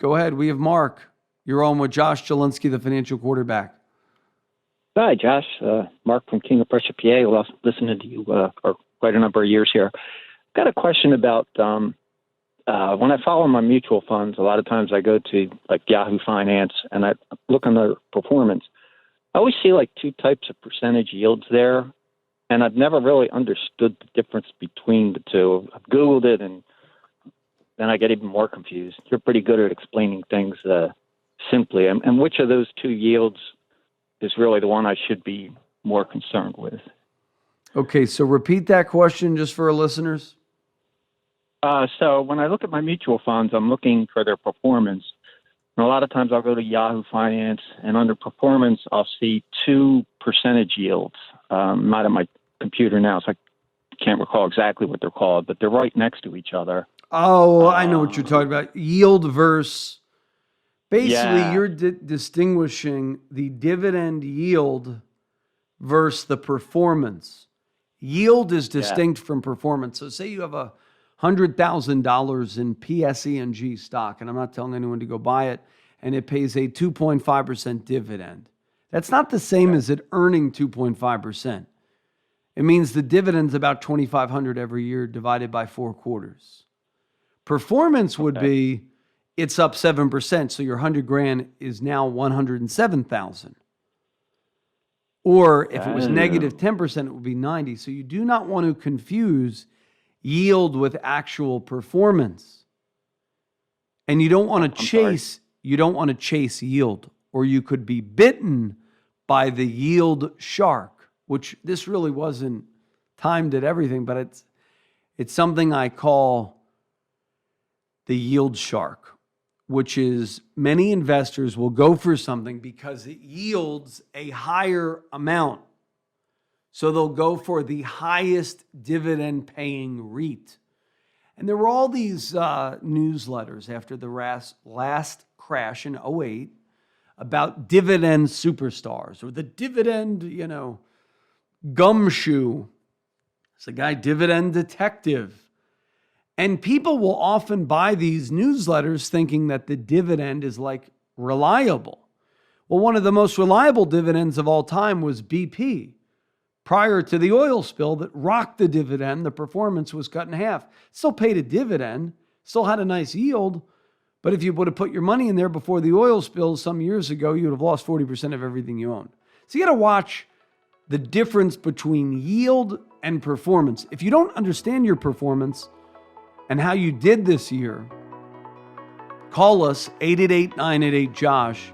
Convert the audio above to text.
Go ahead. We have Mark. You're on with Josh Jelinski, the financial quarterback. Hi, Josh. Mark from King of Prussia, PA. Listening to you for quite a number of years here. Got a question about when I follow my mutual funds, a lot of times I go to like Yahoo Finance and I look on their performance. I always see like two types of percentage yields there, and I've never really understood the difference between the two. I've Googled it, and then I get even more confused. You're pretty good at explaining things simply. And which of those two yields is really the one I should be more concerned with? Okay, so repeat that question just for our listeners. So when I look at my mutual funds, I'm looking for their performance. And a lot of times I'll go to Yahoo Finance, and under performance, I'll see two percentage yields. I'm not on my computer now, so I can't recall exactly what they're called, but they're right next to each other. Oh, I know what you're talking about. Yield versus, basically, you're distinguishing the dividend yield versus the performance. Yield is distinct from performance. So say you have $100,000 in PSE&G stock, and I'm not telling anyone to go buy it, and it pays a 2.5% dividend. That's not the same as it earning 2.5%. It means the dividend's about $2,500 every year divided by 4 quarters. Performance would be it's up 7%, so your $100,000 is now $107,000. Or if it was negative 10%, it would be 90. So you do not want to confuse yield with actual performance. And you don't want to chase yield, or you could be bitten by the yield shark, which this really wasn't timed at everything, but it's something I call the yield shark, which is many investors will go for something because it yields a higher amount. So they'll go for the highest dividend paying REIT. And there were all these newsletters after the last crash in 2008 about dividend superstars or the dividend, gumshoe. It's a guy, dividend detective. And people will often buy these newsletters thinking that the dividend is like reliable. Well, one of the most reliable dividends of all time was BP. Prior to the oil spill that rocked the dividend, the performance was cut in half. Still paid a dividend, still had a nice yield, but if you would have put your money in there before the oil spill some years ago, you would have lost 40% of everything you own. So you got to watch the difference between yield and performance. If you don't understand your performance and how you did this year, call us 888-988-JOSH.